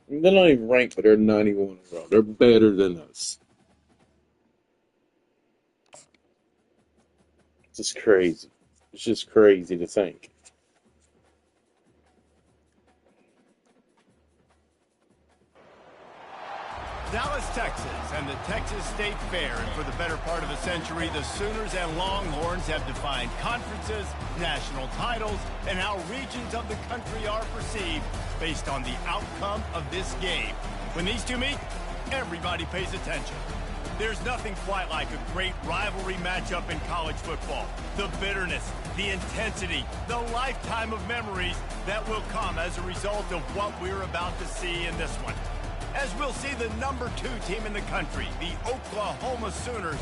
They're not even ranked, but they're 91 overall. They're better than us. It's just crazy. It's just crazy to think. Dallas, Texas, and the Texas State Fair. And for the better part of a century, the Sooners and Longhorns have defined conferences, national titles, and how regions of the country are perceived based on the outcome of this game. When these two meet, everybody pays attention. There's nothing quite like a great rivalry matchup in college football. The bitterness, the intensity, the lifetime of memories that will come as a result of what we're about to see in this one. As we'll see the number 2 team in the country, the Oklahoma Sooners,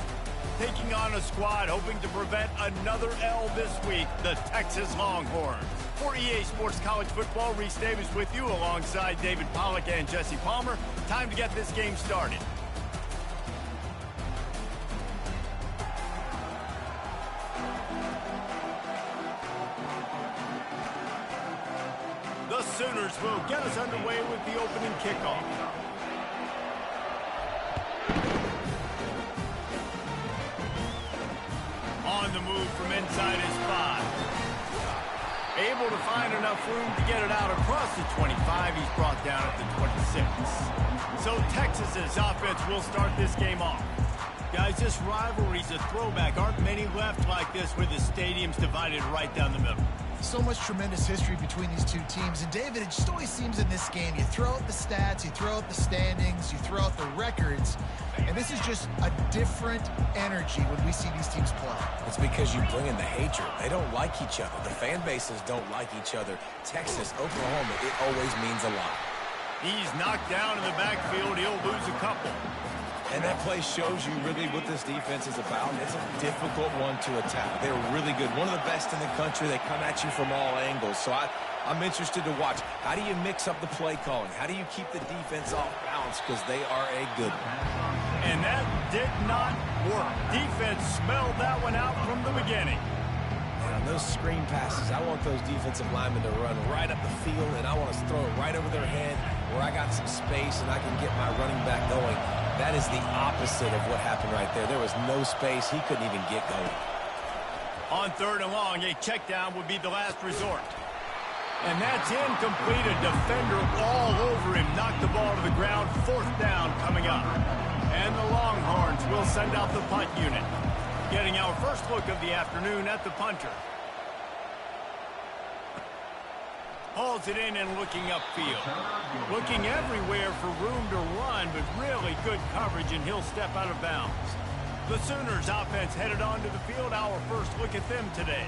taking on a squad hoping to prevent another L this week, the Texas Longhorns. For EA Sports College Football, Reese Davis with you alongside David Pollack and Jesse Palmer. Time to get this game started. The Sooners will get us underway with the opening kickoff. On the move from inside his 5. Able to find enough room to get it out across the 25. He's brought down at the 26. So Texas's offense will start this game off. Guys, this rivalry's a throwback. Aren't many left like this with the stadiums divided right down the middle. So much tremendous history between these two teams. And, David, it just always seems in this game, you throw out the stats, you throw out the standings, you throw out the records, and this is just a different energy when we see these teams play. It's because you bring in the hatred. They don't like each other. The fan bases don't like each other. Texas, Oklahoma, it always means a lot. He's knocked down in the backfield. He'll lose a couple. And that play shows you really what this defense is about. It's a difficult one to attack. They're really good. One of the best in the country. They come at you from all angles. So I'm interested to watch. How do you mix up the play calling? How do you keep the defense off balance? Because they are a good one. And that did not work. Defense smelled that one out from the beginning. And on those screen passes, I want those defensive linemen to run right up the field, and I want to throw it right over their head where I got some space and I can get my running back going. That is the opposite of what happened right there. There was no space. He couldn't even get going. On 3rd and long, a check down would be the last resort. And that's incomplete. A defender all over him. Knocked the ball to the ground. 4th down coming up. And the Longhorns will send out the punt unit. Getting our first look of the afternoon at the punter. Hauls it in and looking upfield. Looking everywhere for room to run, but really good coverage, and he'll step out of bounds. The Sooners offense headed onto the field. Our first look at them today.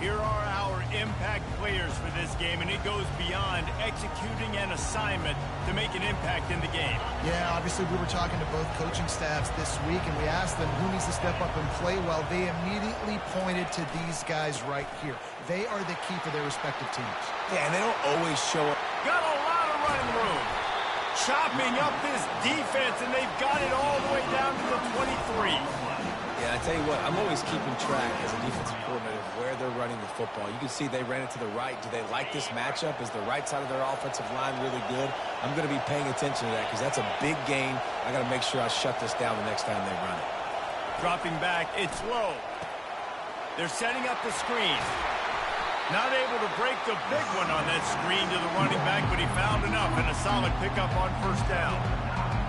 Here are our impact players for this game, and it goes beyond executing an assignment to make an impact in the game. Yeah, obviously we were talking to both coaching staffs this week, and we asked them who needs to step up and play well. They immediately pointed to these guys right here. They are the key for their respective teams. Yeah, and they don't always show up. Got a lot of running room. Chopping up this defense, and they've got it all the way down to the 23. Yeah, I tell you what, I'm always keeping track as a defensive coordinator of where they're running the football. You can see they ran it to the right. Do they like this matchup? Is the right side of their offensive line really good? I'm going to be paying attention to that because that's a big gain. I got to make sure I shut this down the next time they run it. Dropping back, it's low. They're setting up the screen. Not able to break the big one on that screen to the running back, but he found enough and a solid pickup on 1st down.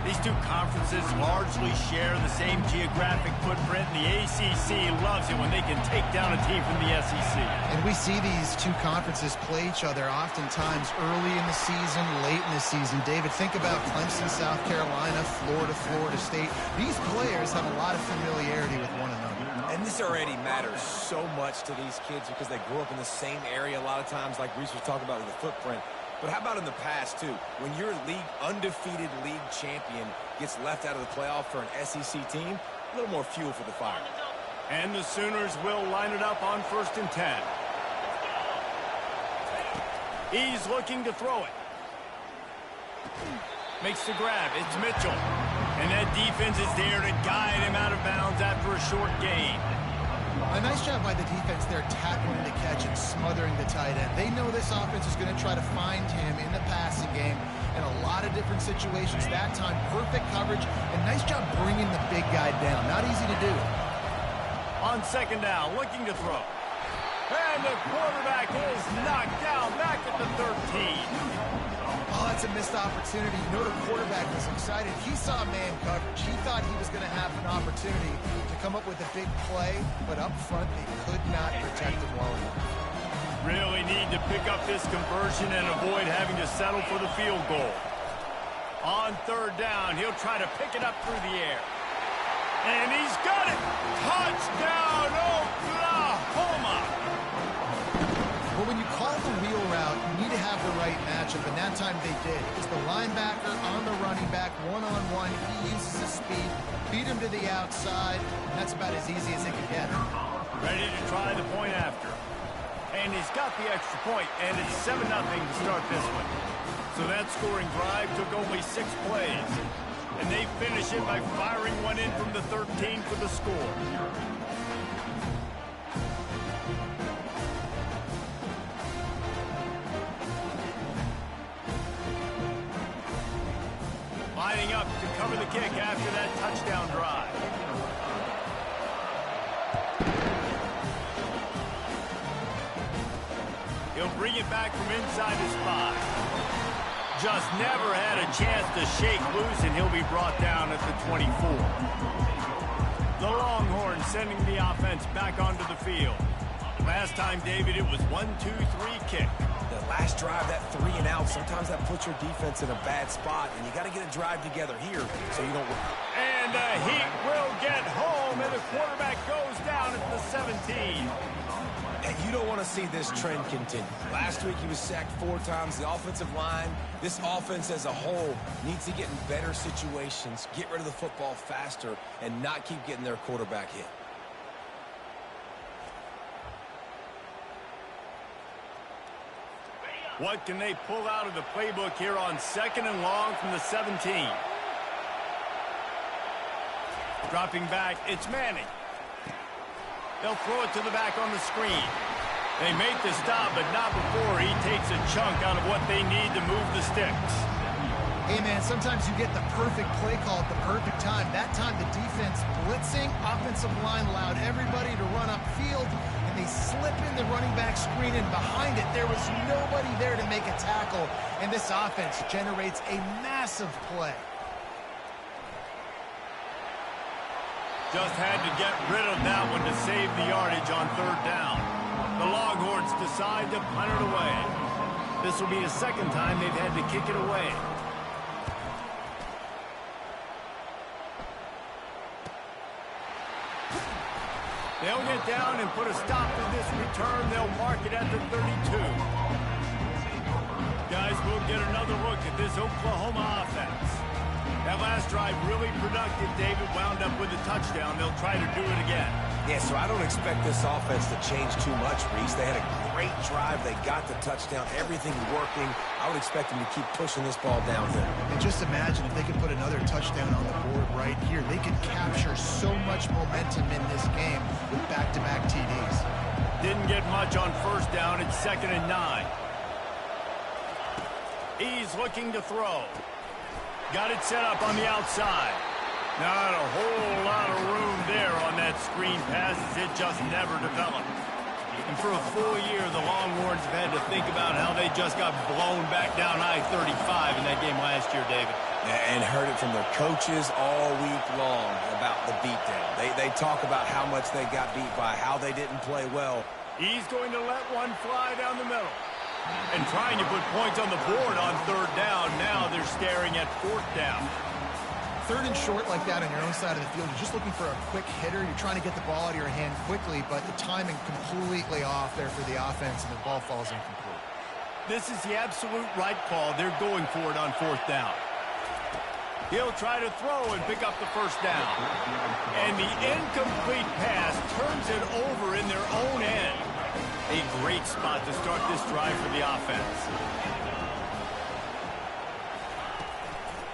These two conferences largely share the same geographic footprint, and the ACC loves it when they can take down a team from the SEC. And we see these two conferences play each other oftentimes early in the season, late in the season. David, think about Clemson, South Carolina, Florida, Florida State. These players have a lot of familiarity with one another. And this already matters so much to these kids because they grew up in the same area a lot of times, like Reese was talking about with the footprint. But how about in the past, too? When your undefeated league champion gets left out of the playoff for an SEC team, a little more fuel for the fire. And the Sooners will line it up on 1st and 10. He's looking to throw it. Makes the grab. It's Mitchell. And that defense is there to guide him out of bounds after a short gain. A nice job by the defense there, tackling the catch and smothering the tight end. They know this offense is going to try to find him in the passing game, and a lot of different situations. That time, perfect coverage, and nice job bringing the big guy down. Not easy to do. On second down, looking to throw. And the quarterback is knocked down back at the 13. Oh, that's a missed opportunity. You know the quarterback was excited. He saw man coverage. He thought he was going to have an opportunity to come up with a big play, but up front they could not protect him well enough. Really need to pick up this conversion and avoid having to settle for the field goal. On third down, he'll try to pick it up through the air. And he's got it! Touchdown, Oklahoma! Well, when you call the wheel route, you need to have the right matchup, and that time they did. It's the linebacker on the running back, one-on-one. He uses his speed, beat him to the outside, and that's about as easy as it can get. Ready to try the point after. And he's got the extra point, and it's 7-0 to start this one. So that scoring drive took only 6 plays. And they finish it by firing one in from the 13 for the score. Lining up to cover the kick after that touchdown drive. He'll bring it back from inside his 5. Just never had a chance to shake loose, and he'll be brought down at the 24. The Longhorns sending the offense back onto the field. Last time, David, it was 1-2-3 kick. The last drive, that 3 and out, sometimes that puts your defense in a bad spot, and you got to get a drive together here so you don't... And the Heat will get home, and the quarterback goes down at the 17. And you don't want to see this trend continue. Last week he was sacked 4 times. The offensive line, this offense as a whole, needs to get in better situations, get rid of the football faster, and not keep getting their quarterback hit. What can they pull out of the playbook here on 2nd and long from the 17? Dropping back, it's Manning. They'll throw it to the back on the screen. They make the stop, but not before he takes a chunk out of what they need to move the sticks. Hey, man, sometimes you get the perfect play call at the perfect time. That time the defense blitzing, offensive line allowed everybody to run upfield, and they slip in the running back screen, and behind it there was nobody there to make a tackle, and this offense generates a massive play. Just had to get rid of that one to save the yardage on 3rd down. The Longhorns decide to punt it away. This will be the 2nd time they've had to kick it away. They'll get down and put a stop to this return. They'll mark it at the 32. Guys, we'll get another look at this Oklahoma offense. That last drive really productive. David wound up with a touchdown. They'll try to do it again. Yeah, so I don't expect this offense to change too much, Reese. They had a great drive. They got the touchdown. Everything working. I would expect them to keep pushing this ball downhill. And just imagine if they could put another touchdown on the board right here. They could capture so much momentum in this game with back-to-back TDs. Didn't get much on 1st down. It's 2nd and 9. He's looking to throw. Got it set up on the outside. Not a whole lot of room there on that screen pass as it just never developed. And for a full year, the Longhorns have had to think about how they just got blown back down I-35 in that game last year, David. And heard it from their coaches all week long about the beatdown. They talk about how much they got beat by, how they didn't play well. He's going to let one fly down the middle. And trying to put points on the board on 3rd down. Now they're staring at 4th down. 3rd and short like that on your own side of the field, you're just looking for a quick hitter. You're trying to get the ball out of your hand quickly, but the timing completely off there for the offense, and the ball falls incomplete. This is the absolute right call. They're going for it on 4th down. He'll try to throw and pick up the 1st down. And the incomplete pass turns it over in their own end. A great spot to start this drive for the offense.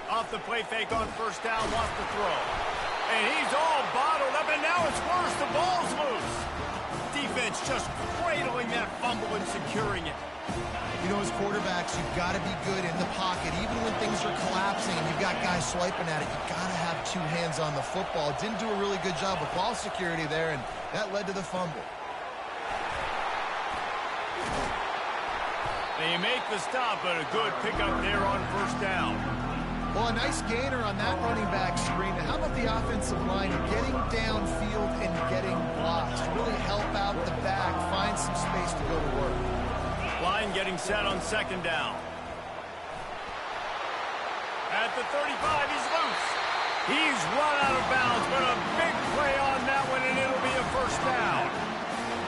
Off the play fake on 1st down, lost the throw. And he's all bottled up, and now it's worse. The ball's loose. Defense just cradling that fumble and securing it. You know, as quarterbacks, you've got to be good in the pocket, even when things are collapsing and you've got guys swiping at it, you got to have two hands on the football. Didn't do a really good job of ball security there, and that led to the fumble. They make the stop, but a good pickup there on first down. Well, a nice gainer on that running back screen. And how about the offensive line getting downfield and getting blocks to really help out the back, find some space to go to work. Line getting set on second down. At the 35, he's loose. He's run out of bounds, but a big play on that one, and it'll be a first down.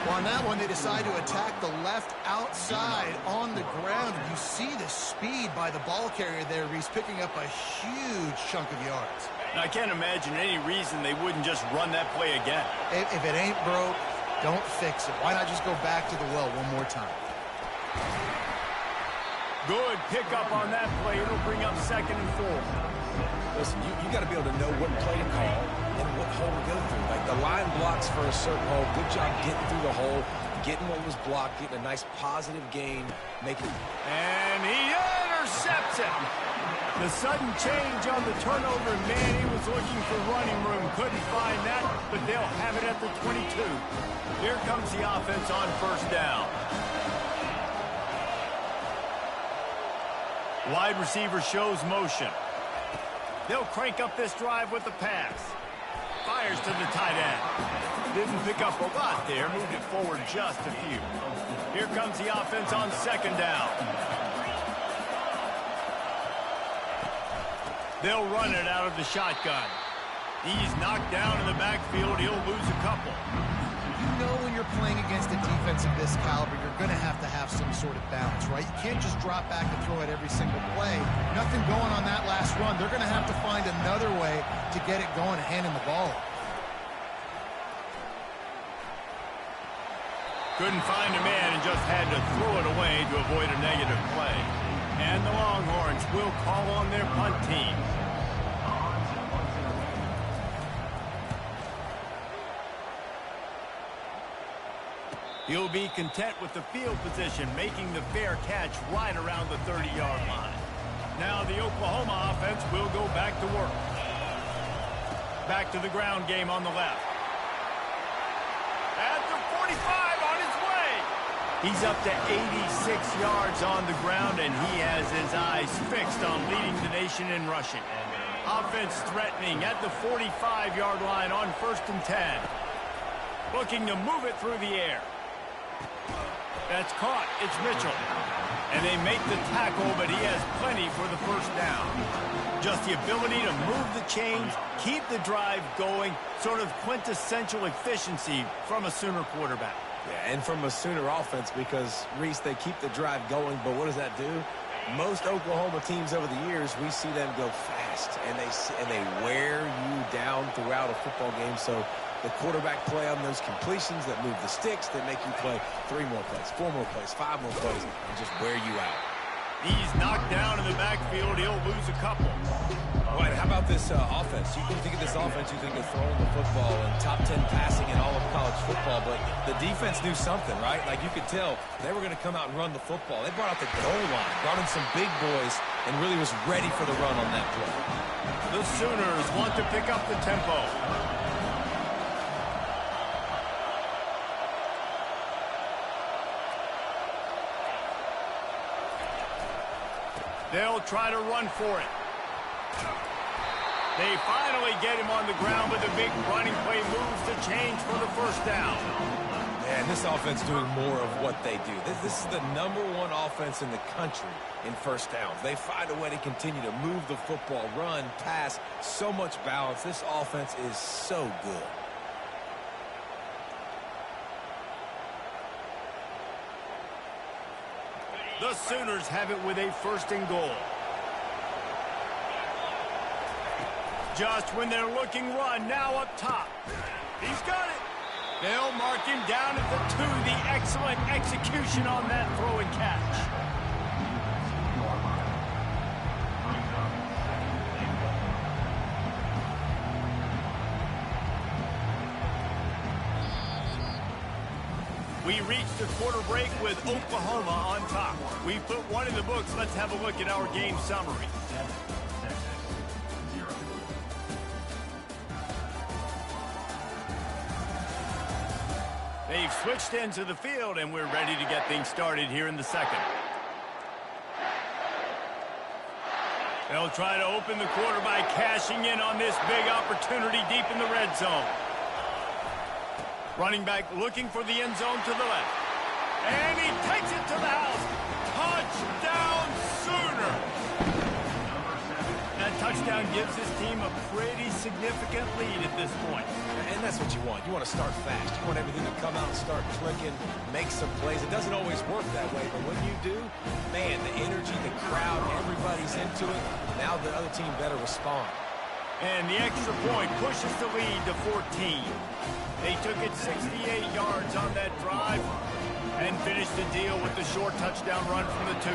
Well, on that one, they decide to attack the left outside on the ground. And you see the speed by the ball carrier there. He's picking up a huge chunk of yards. Now, I can't imagine any reason they wouldn't just run that play again. If it ain't broke, don't fix it. Why not just go back to the well one more time? Good pickup on that play. It'll bring up 2nd and 4. Listen, you got to be able to know what play to call and what hole to go through. Like, the line blocks for a certain hole. Good job getting through the hole, getting what was blocked, getting a nice positive gain, making... And he intercepts it. The sudden change on the turnover, man, he was looking for running room. Couldn't find that, but they'll have it at the 22. Here comes the offense on first down. Wide receiver shows motion. They'll crank up this drive with the pass. Fires to the tight end. Didn't pick up a lot there. Moved it forward just a few. Here comes the offense on second down. They'll run it out of the shotgun. He's knocked down in the backfield. He'll lose a couple. You know when you're playing against a defense of this caliber, you're going to have some sort of balance, right? You can't just drop back and throw it every single play. Nothing going on that last run. They're going to have to find another way to get it going and handing the ball off. Couldn't find a man and just had to throw it away to avoid a negative play. And the Longhorns will call on their punt team. He'll be content with the field position, making the fair catch right around the 30-yard line. Now the Oklahoma offense will go back to work. Back to the ground game on the left. At the 45 on his way. He's up to 86 yards on the ground, and he has his eyes fixed on leading the nation in rushing. Offense threatening at the 45-yard line on 1st and 10. Looking to move it through the air. That's caught. It's Mitchell. And they make the tackle, but he has plenty for the first down. Just the ability to move the chains, keep the drive going, sort of quintessential efficiency from a Sooner quarterback. Yeah, and from a Sooner offense, because, Reese, they keep the drive going, but what does that do? Most Oklahoma teams over the years, we see them go fast, and they wear you down throughout a football game. So the quarterback play on those completions that move the sticks, that make you play 3 more plays, 4 more plays, 5 more plays, and just wear you out. He's knocked down in the backfield. He'll lose a couple. All right, how about this offense? You think of this offense, you think of throwing the football and top 10 passing in all of college football, but the defense knew something, right? Like, you could tell they were going to come out and run the football. They brought out the goal line, brought in some big boys, and really was ready for the run on that play. The Sooners want to pick up the tempo. They'll try to run for it. They finally get him on the ground, but the big running play moves the change for the first down. Man, this offense doing more of what they do. This is the #1 offense in the country in first downs. They find a way to continue to move the football, run, pass, so much balance. This offense is so good. The Sooners have it with a 1st and goal. Just when they're looking run, now up top. He's got it. They'll mark him down at the 2. The excellent execution on that throw and catch. We reached the quarter break with Oklahoma on top. We put one in the books. Let's have a look at our game summary. They've switched into the field, and we're ready to get things started here in the second. They'll try to open the quarter by cashing in on this big opportunity deep in the red zone. Running back looking for the end zone to the left. And he takes it to the house. Touchdown, Sooner! That touchdown gives his team a pretty significant lead at this point. And that's what you want. You want to start fast. You want everything to come out and start clicking, make some plays. It doesn't always work that way, but when you do, man, the energy, the crowd, everybody's into it. Now the other team better respond. And the extra point pushes the lead to 14. They took it 68 yards on that drive and finished the deal with the short touchdown run from the 2.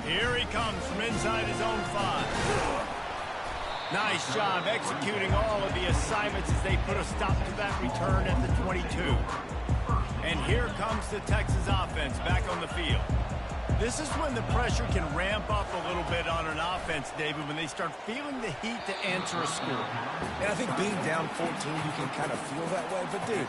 Here he comes from inside his own 5. Nice job executing all of the assignments as they put a stop to that return at the 22. And here comes the Texas offense back on the field. This is when the pressure can ramp up a little bit on an offense, David, when they start feeling the heat to answer a score. And I think being down 14, you can kind of feel that way. But, dude,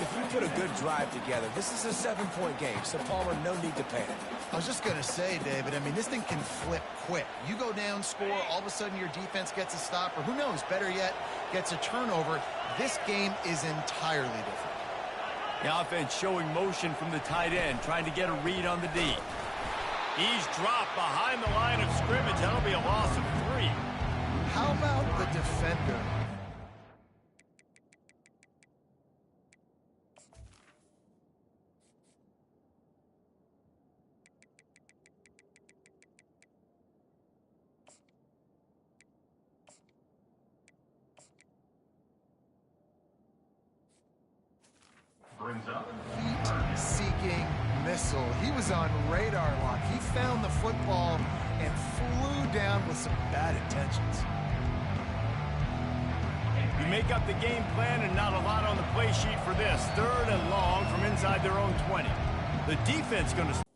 if you put a good drive together, this is a 7-point game, so Palmer, no need to panic. I was just going to say, David, I mean, this thing can flip quick. You go down, score, all of a sudden your defense gets a stop, or who knows, better yet, gets a turnover. This game is entirely different. The offense showing motion from the tight end, trying to get a read on the D. He's dropped behind the line of scrimmage. That'll be a loss of 3. How about the defender? Brings up Heat-seeking missile. He was on radar lock. He found the football and flew down with some bad intentions. You make up the game plan and not a lot on the play sheet for this. 3rd and long from inside their own 20. The defense going to...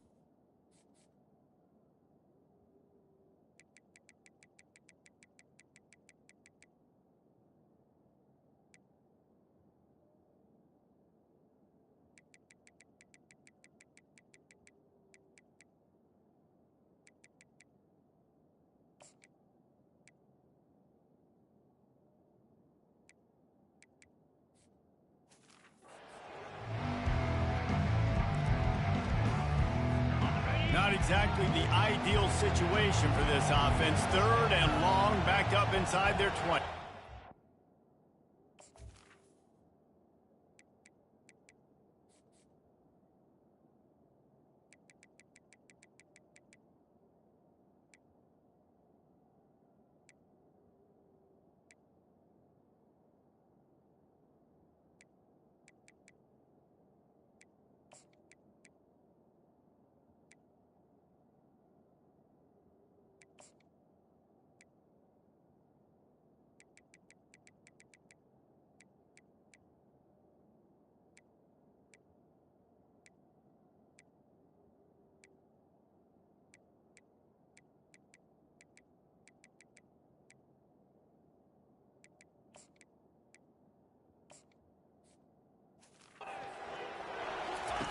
Not exactly the ideal situation for this offense. 3rd and long, backed up inside their 20.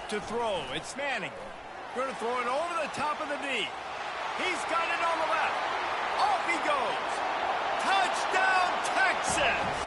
To throw, it's Manning. Going to throw it over the top of the D. He's got it on the left. Off he goes. Touchdown, Texas!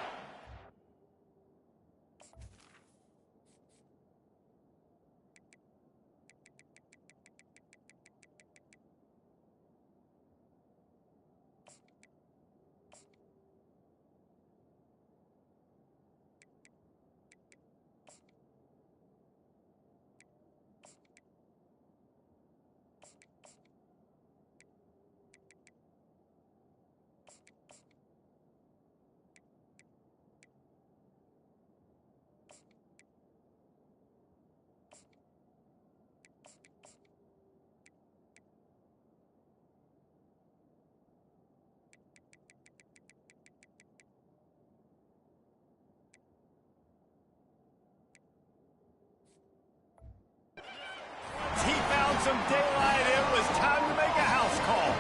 some daylight, it was time to make a house call.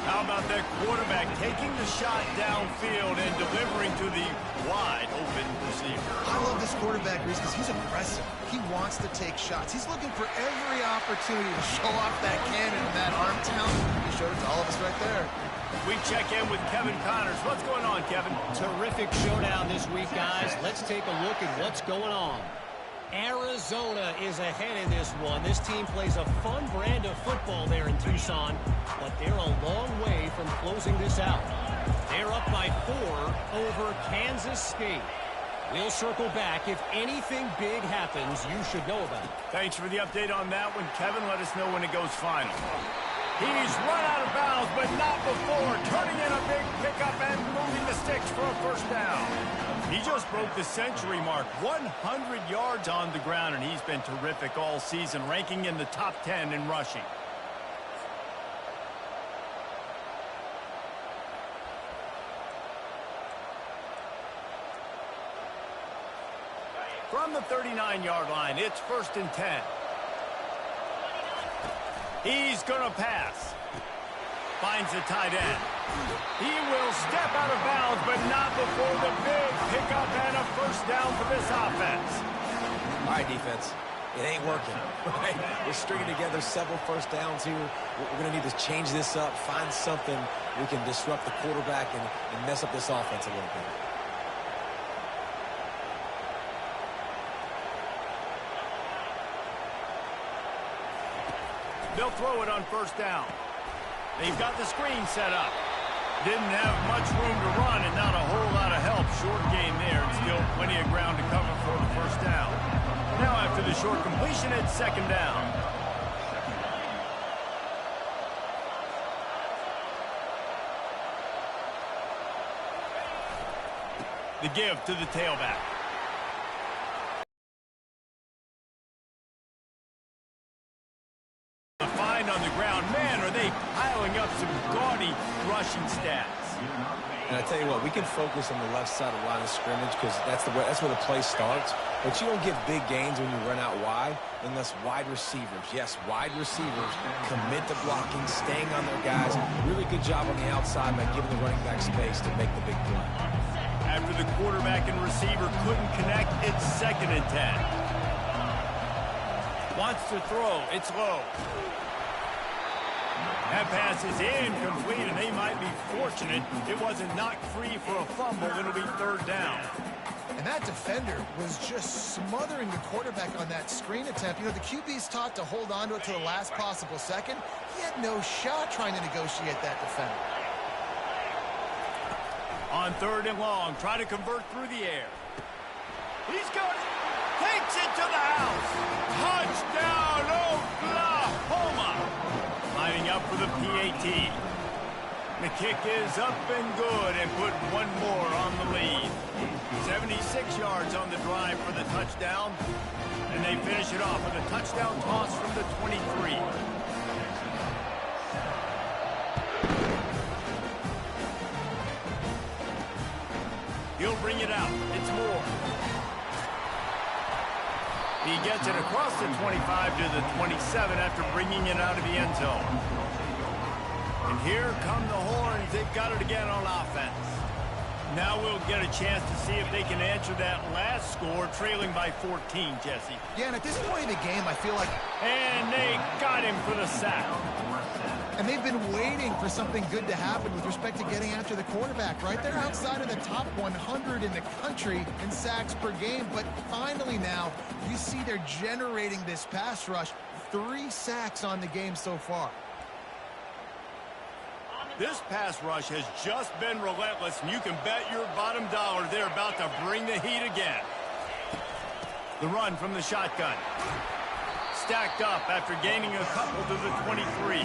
How about that quarterback taking the shot downfield and delivering to the wide-open receiver? I love this quarterback, Reese, because he's aggressive. He wants to take shots. He's looking for every opportunity to show off that cannon and that arm talent. He showed it to all of us right there. We check in with Kevin Connors. What's going on, Kevin? Terrific showdown this week, guys. Let's take a look at what's going on. Arizona is ahead in this one. This team plays a fun brand of football there in Tucson, but they're a long way from closing this out. They're up by 4 over Kansas State. We'll circle back. If anything big happens, you should know about it. Thanks for the update on that one, Kevin. Let us know when it goes final. He's run out of bounds, but not before. Turning in a big pickup and moving the sticks for a first down. He just broke the century mark, 100 yards on the ground, and he's been terrific all season, ranking in the top 10 in rushing. From the 39-yard line, it's 1st and 10. He's going to pass. Finds the tight end. He will step out of bounds, but not before the big pickup and a first down for this offense. All right, defense. It ain't working. Right? We're stringing together several first downs here. We're going to need to change this up, find something we can disrupt the quarterback and mess up this offense a little bit. They'll throw it on first down. They've got the screen set up. Didn't have much room to run and not a whole lot of help. Short game there and still plenty of ground to cover for the first down. Now after the short completion, it's 2nd down. The give to the tailback. Find on the ground. Man, are they piling up some gaudy rushing stats. And I tell you what, we can focus on the left side of the line of scrimmage because that's where the play starts. But you don't get big gains when you run out wide unless wide receivers, yes, wide receivers, commit to blocking, staying on their guys. Really good job on the outside by giving the running back space to make the big play. After the quarterback and receiver couldn't connect, it's 2nd and 10. Wants to throw. It's low. That pass is incomplete, and they might be fortunate it wasn't knocked free for a fumble. It'll be 3rd down. And that defender was just smothering the quarterback on that screen attempt. You know, the QB's taught to hold on to it to the last possible second. He had no shot trying to negotiate that defender. On 3rd and long, try to convert through the air. He's got it. Takes it to the house. Touchdown, Oklahoma. Lining up for the PAT. The kick is up and good and put one more on the lead. 76 yards on the drive for the touchdown. And they finish it off with a touchdown toss from the 23. He'll bring it out. It's Moore. He gets it across the 25 to the 27 after bringing it out of the end zone. And here come the Horns. They've got it again on offense. Now we'll get a chance to see if they can answer that last score, trailing by 14, Jesse. Yeah, and at this point in the game, I feel like... And they got him for the sack. And they've been waiting for something good to happen with respect to getting after the quarterback, right? They're outside of the top 100 in the country in sacks per game, but finally now, you see they're generating this pass rush. 3 sacks on the game so far. This pass rush has just been relentless, and you can bet your bottom dollar they're about to bring the heat again. The run from the shotgun. Stacked up after gaining a couple to the 23.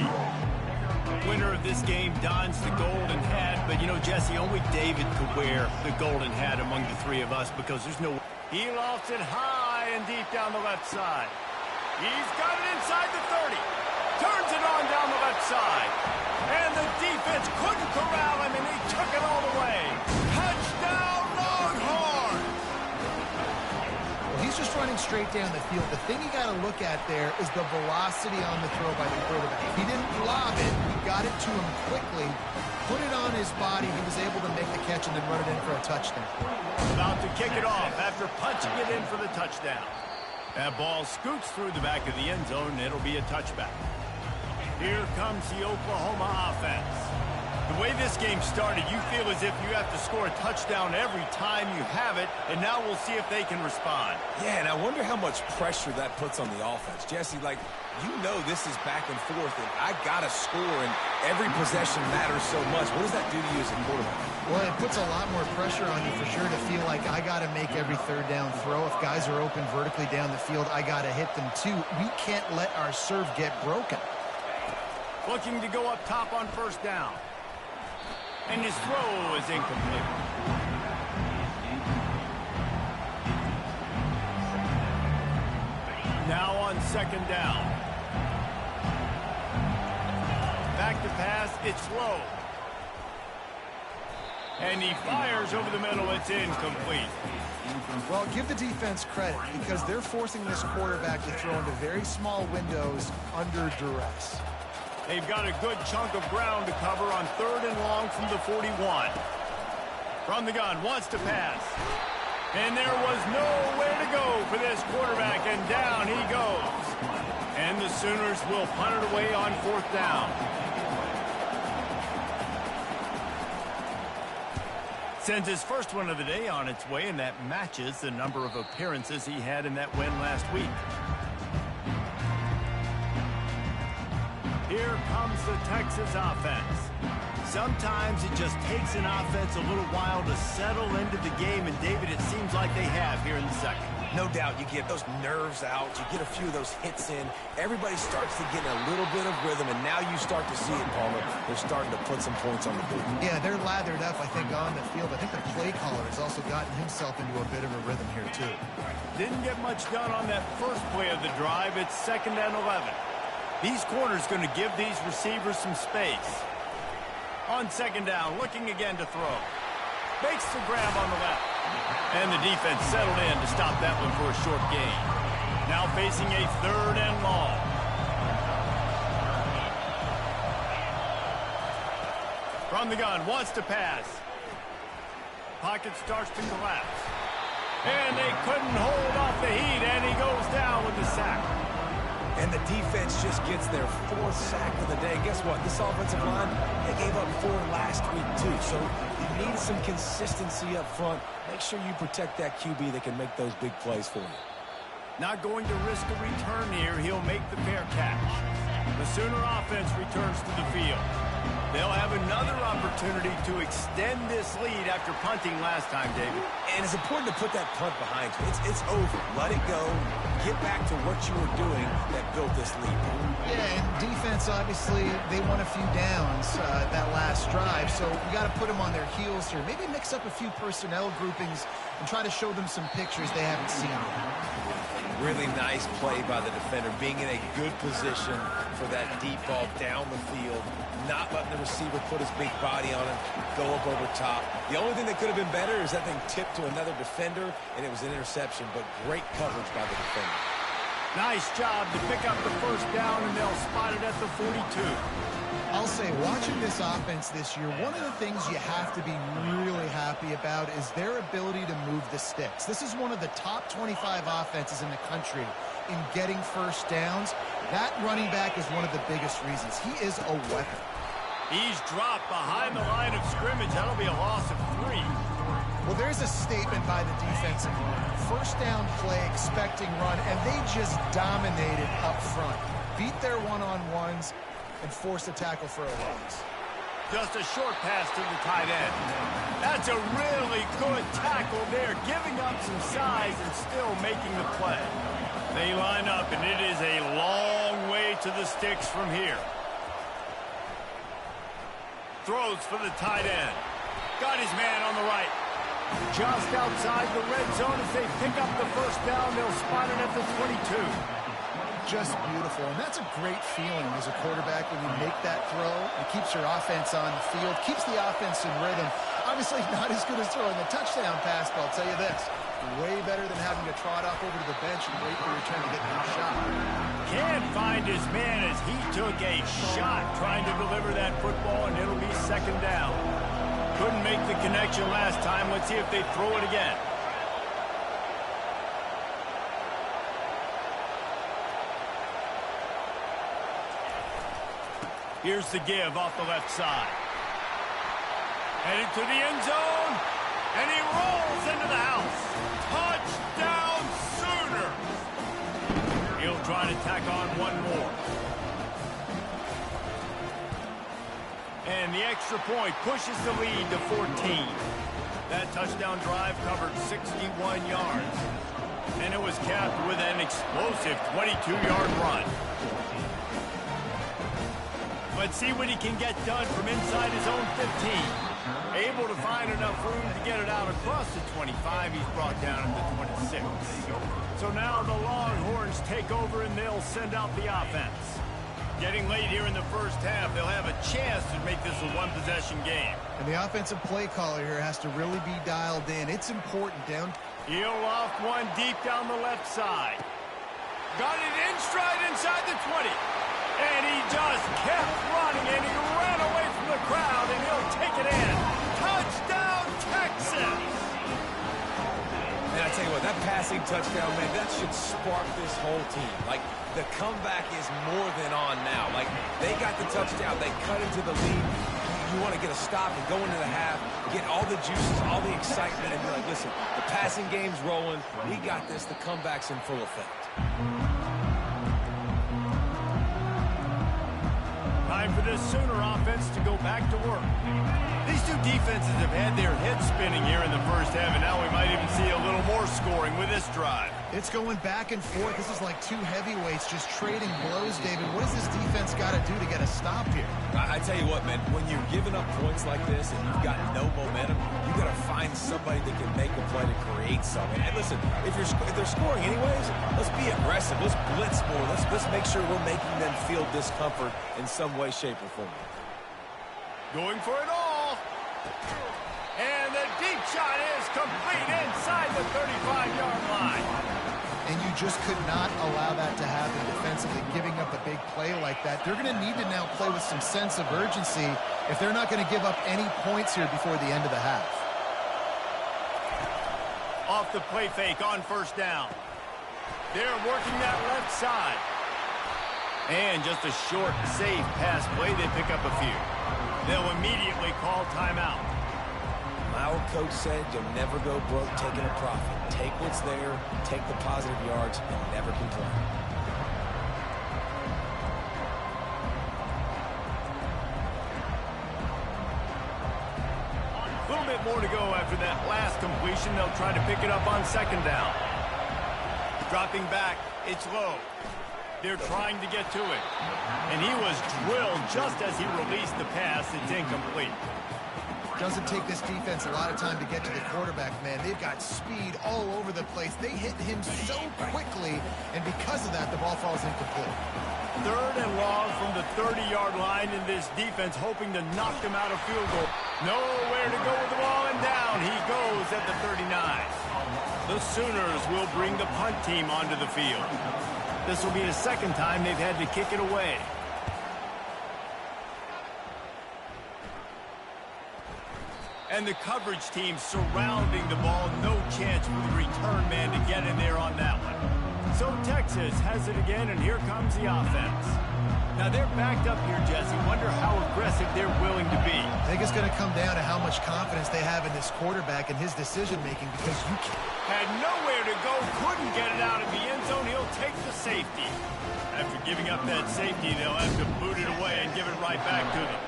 Winner of this game dons the golden hat, but you know, Jesse, only David could wear the golden hat among the 3 of us because there's no... He lofts it high and deep down the left side. He's got it inside the 30. Turns it on down the left side. And the defense couldn't corral him, and he took it all the way. Touchdown, Longhorns! Well, he's just running straight down the field. The thing you got to look at there is the velocity on the throw by the quarterback. He didn't lob it. He got it to him quickly, put it on his body. He was able to make the catch and then run it in for a touchdown. About to kick it off after punching it in for the touchdown. That ball scoots through the back of the end zone, and it'll be a touchback. Here comes the Oklahoma offense. The way this game started, you feel as if you have to score a touchdown every time you have it, and now we'll see if they can respond. Yeah, and I wonder how much pressure that puts on the offense. Jesse, like, you know this is back and forth, and I got to score, and every possession matters so much. What does that do to you as a quarterback? Well, it puts a lot more pressure on you for sure to feel like I got to make every third down throw. If guys are open vertically down the field, I got to hit them too. We can't let our serve get broken. Looking to go up top on first down. And his throw is incomplete. Now on second down. Back to pass, it's low. And he fires over the middle, it's incomplete. Well, give the defense credit because they're forcing this quarterback to throw into very small windows under duress. They've got a good chunk of ground to cover on third and long from the 41. From the gun, wants to pass. And there was nowhere to go for this quarterback, and down he goes. And the Sooners will punt it away on fourth down. Sends his first one of the day on its way, and that matches the number of appearances he had in that win last week. Here comes the Texas offense. Sometimes it just takes an offense a little while to settle into the game, and David, it seems like they have here in the second. No doubt, you get those nerves out, you get a few of those hits in, everybody starts to get a little bit of rhythm, and now you start to see it, Palmer. They're starting to put some points on the board. Yeah, they're lathered up, I think, on the field. I think the play caller has also gotten himself into a bit of a rhythm here, too. Didn't get much done on that first play of the drive. It's 2nd and 11. These corners going to give these receivers some space. On second down, looking again to throw. Makes the grab on the left. And the defense settled in to stop that one for a short gain. Now facing a 3rd and long. From the gun, wants to pass. Pocket starts to collapse. And they couldn't hold off the heat, and he goes down with the sack. And the defense just gets their 4th sack of the day. Guess what? This offensive line, they gave up 4 last week, too. So you need some consistency up front. Make sure you protect that QB that can make those big plays for you. Not going to risk a return here. He'll make the fair catch. The Sooner offense returns to the field. They'll have another opportunity to extend this lead after punting last time, David. And it's important to put that punt behind you. It's over. Let it go. Get back to what you were doing that built this lead. Yeah, and defense, obviously, they won a few downs that last drive, so you got to put them on their heels here. Maybe mix up a few personnel groupings and try to show them some pictures they haven't seen. Really nice play by the defender, being in a good position for that deep ball down the field, not letting the receiver put his big body on him, go up over top. The only thing that could have been better is that thing tipped to another defender, and it was an interception, but great coverage by the defender. Nice job to pick up the first down, and they'll spot it at the 42. I'll say, watching this offense this year, one of the things you have to be really happy about is their ability to move the sticks. This is one of the top 25 offenses in the country in getting first downs. That running back is one of the biggest reasons. He is a weapon. He's dropped behind the line of scrimmage. That'll be a loss of 3. Well, there's a statement by the defensive line. First down play, expecting run, and they just dominated up front. Beat their one-on-ones and force a tackle for a loss. Just a short pass to the tight end. That's a really good tackle there, giving up some size and still making the play. They line up, and it is a long way to the sticks from here. Throws for the tight end. Got his man on the right. Just outside the red zone as they pick up the first down. They'll spot it at the 22. Just beautiful, and that's a great feeling as a quarterback when you make that throw. It keeps your offense on the field, keeps the offense in rhythm. Obviously not as good as throwing the touchdown pass, but I'll tell you this, Way better than having to trot off over to the bench and wait for your turn to get your shot. Can't find his man as he took a shot trying to deliver that football, and it'll be second down. Couldn't make the connection last time. Let's see if they throw it again. Here's the give off the left side. Headed to the end zone, and he rolls into the house. Touchdown Sooners! He'll try to tack on one more. And the extra point pushes the lead to 14. That touchdown drive covered 61 yards. And it was capped with an explosive 22-yard run. Let's see what he can get done from inside his own 15. Able to find enough room to get it out across the 25. He's brought down at the 26. So now the Longhorns take over and they'll send out the offense. Getting late here in the first half, they'll have a chance to make this a one-possession game. And the offensive play caller here has to really be dialed in. It's important down. He'll off one deep down the left side. Got it in stride inside the 20. And he just kept running, and he ran away from the crowd, and he'll take it in. Touchdown, Texas! And I tell you what, that passing touchdown, man, that should spark this whole team. Like, the comeback is more than on now. Like, they got the touchdown. They cut into the lead. You want to get a stop and go into the half, get all the juices, all the excitement, and be like, listen, the passing game's rolling. We got this. The comeback's in full effect. Time for this Sooner offense to go back to work. These two defenses have had their heads spinning here in the first half, and now we might even see a little more scoring with this drive. It's going back and forth. This is like two heavyweights just trading blows, David. What does this defense got to do to get a stop here? I tell you what, man, when you're giving up points like this and you've got no momentum, you got to find somebody that can make a play to create something. And listen, if they're scoring anyways, let's be aggressive. Let's blitz more. Let's make sure we're making them feel discomfort in some way, shape, or form. Going for it all. And the deep shot is complete inside the 35-yard line. And you just could not allow that to happen defensively, giving up a big play like that. They're going to need to now play with some sense of urgency if they're not going to give up any points here before the end of the half. Off the play fake on first down. They're working that left side. And just a short, safe pass play. They pick up a few. They'll immediately call timeout. My old coach said you'll never go broke taking a profit. Take what's there, take the positive yards, and never complain. A little bit more to go after that last completion. They'll try to pick it up on second down. Dropping back, it's low. They're trying to get to it. And he was drilled just as he released the pass. It's incomplete. Doesn't take this defense a lot of time to get to the quarterback, man. They've got speed all over the place. They hit him so quickly, and because of that, the ball falls incomplete. Third and long from the 30-yard line, in this defense hoping to knock them out of field goal. Nowhere to go with the ball, and down he goes at the 39. The Sooners will bring the punt team onto the field. This will be the second time they've had to kick it away. And the coverage team surrounding the ball. No chance for the return man to get in there on that one. So Texas has it again, and here comes the offense. Now they're backed up here, Jesse. Wonder how aggressive they're willing to be. I think it's going to come down to how much confidence they have in this quarterback and his decision-making, because you can't. Had nowhere to go, couldn't get it out of the end zone. He'll take the safety. After giving up that safety, they'll have to boot it away and give it right back to them.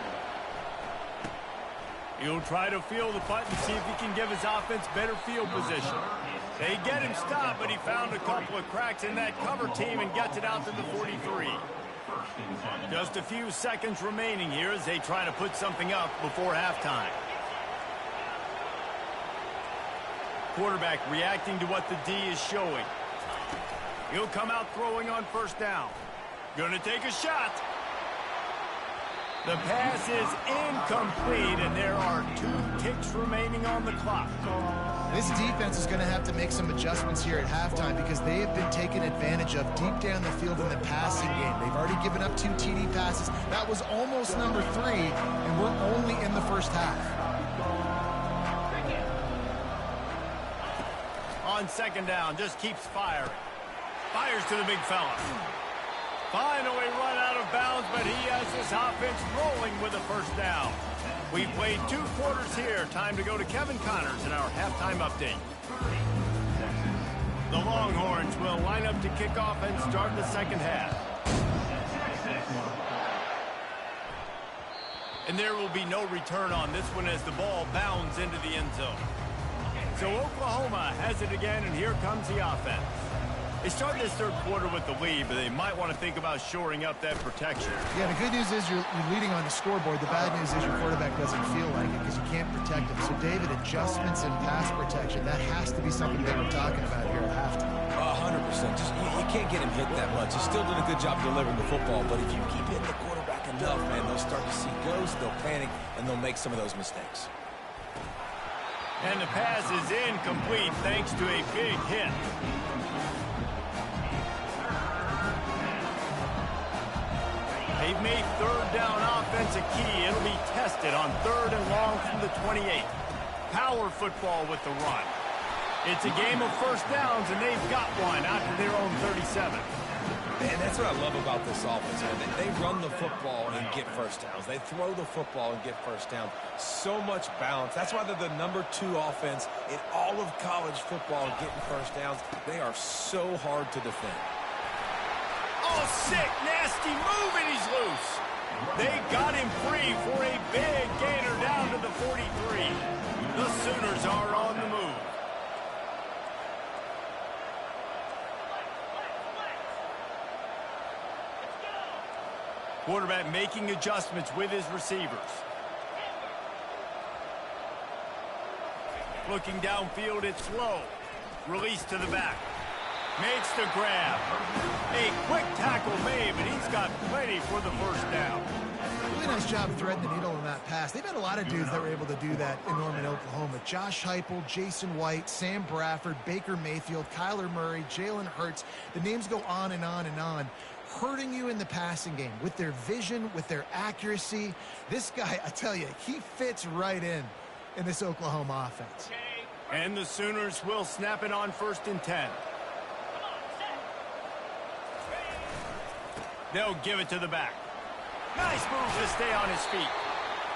He'll try to field the punt and see if he can give his offense better field position. They get him stopped, but he found a couple of cracks in that cover team and gets it out to the 43. Just a few seconds remaining here as they try to put something up before halftime. Quarterback reacting to what the D is showing. He'll come out throwing on first down. Gonna take a shot. The pass is incomplete, and there are 2 ticks remaining on the clock. This defense is going to have to make some adjustments here at halftime because they have been taken advantage of deep down the field in the passing game. They've already given up 2 TD passes. That was almost number 3, and we're only in the first half. On second down, just keeps firing. Fires to the big fella. Finally run out of bounds, but he has this offense rolling with a first down. We've played 2 quarters here. Time to go to Kevin Connors in our halftime update. The Longhorns will line up to kick off and start the second half. And there will be no return on this one as the ball bounds into the end zone. So Oklahoma has it again, and here comes the offense. They started this third quarter with the lead, but they might want to think about shoring up that protection. Yeah, the good news is you're leading on the scoreboard. The bad news is your quarterback doesn't feel like it because you can't protect him. So, David, adjustments in pass protection, that has to be something that we're talking about here at halftime. 100%. Just you can't get him hit that much. He's still doing a good job delivering the football, but if you keep hitting the quarterback enough, man, they'll start to see ghosts, they'll panic, and they'll make some of those mistakes. And the pass is incomplete thanks to a big hit. They've made third down offense a key. It'll be tested on 3rd and long from the 28. Power football with the run. It's a game of first downs, and they've got one out to their own 37. Man, that's what I love about this offense, man. They run the football and get first downs. They throw the football and get first downs. So much balance. That's why they're the number 2 offense in all of college football getting first downs. They are so hard to defend. Oh, sick, nasty move, and he's loose. They got him free for a big gainer down to the 43. The Sooners are on the move. Quarterback making adjustments with his receivers. Looking downfield, it's low. Release to the back. Makes the grab. A quick tackle made, but he's got plenty for the first down. Really nice job threading the needle on that pass. They've had a lot of dudes that were able to do that in Norman, Oklahoma. Josh Heupel, Jason White, Sam Bradford, Baker Mayfield, Kyler Murray, Jalen Hurts. The names go on and on and on. Hurting you in the passing game with their vision, with their accuracy. This guy, I tell you, he fits right in this Oklahoma offense. And the Sooners will snap it on 1st and 10. They'll give it to the back. Nice move to stay on his feet.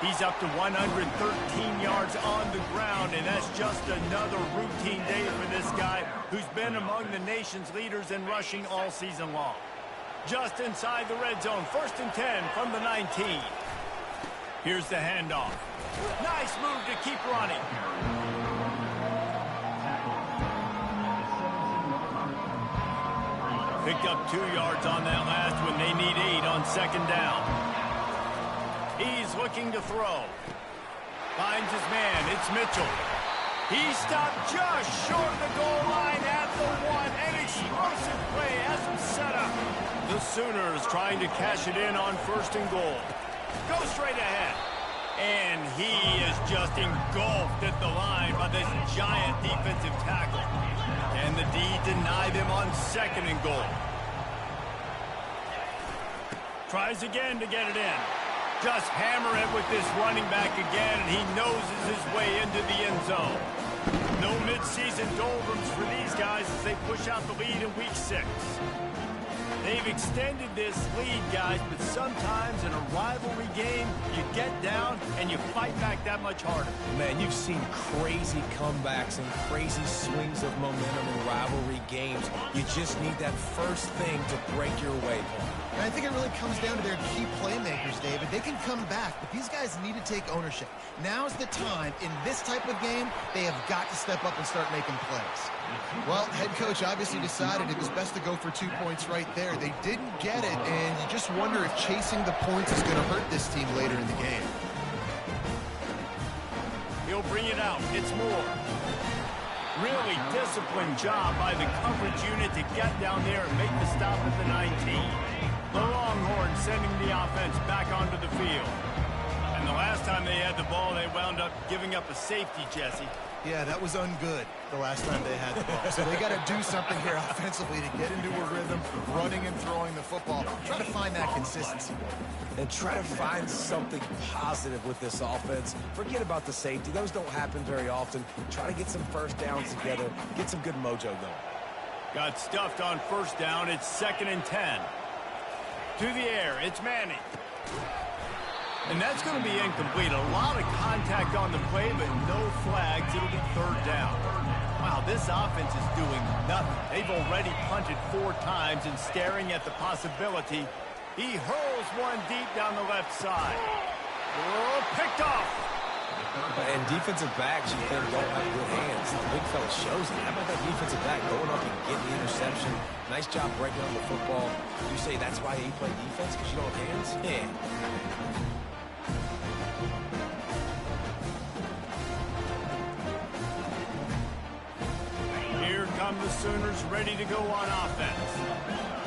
He's up to 113 yards on the ground, and that's just another routine day for this guy who's been among the nation's leaders in rushing all season long. Just inside the red zone, 1st and 10 from the 19. Here's the handoff. Nice move to keep running. Picked up 2 yards on that last one. They need 8 on second down. He's looking to throw. Finds his man. It's Mitchell. He stopped just short of the goal line at the 1. An explosive play has him set up. The Sooners trying to cash it in on 1st and goal. Go straight ahead. And he is just engulfed at the line by this giant defensive tackle. And the D deny them on 2nd and goal. Tries again to get it in. Just hammer it with this running back again, and he noses his way into the end zone. No midseason doldrums for these guys as they push out the lead in week 6. They've extended this lead, guys, but sometimes in a rivalry game, you get down and you fight back that much harder. Man, you've seen crazy comebacks and crazy swings of momentum in rivalry games. You just need that first thing to break your way home. And I think it really comes down to their key playmakers, David. They can come back, but these guys need to take ownership. Now's the time. In this type of game, they have got to step up and start making plays. Well, head coach obviously decided it was best to go for 2 points right there. They didn't get it, and you just wonder if chasing the points is going to hurt this team later in the game. He'll bring it out. It's Moore. Really disciplined job by the coverage unit to get down there and make the stop at the 19. The Longhorns sending the offense back onto the field. And the last time they had the ball, they wound up giving up a safety, Jesse. Yeah, that was ungood the last time they had the ball. So they got to do something here offensively to get into a rhythm, running and throwing the football. Try to find that consistency. And try to find something positive with this offense. Forget about the safety. Those don't happen very often. Try to get some first downs together. Get some good mojo going. Got stuffed on first down. It's 2nd and 10. To the air. It's Manning. And that's going to be incomplete. A lot of contact on the play, but no flags. It'll be 3rd down. Wow, this offense is doing nothing. They've already punted 4 times and staring at the possibility. He hurls one deep down the left side. Oh, picked off. And defensive backs, you think, don't have good hands. The big fella shows it. How about that defensive back going up and getting the interception? Nice job breaking on the football. You say that's why you play defense, because you don't have hands? Yeah. Here come the Sooners ready to go on offense.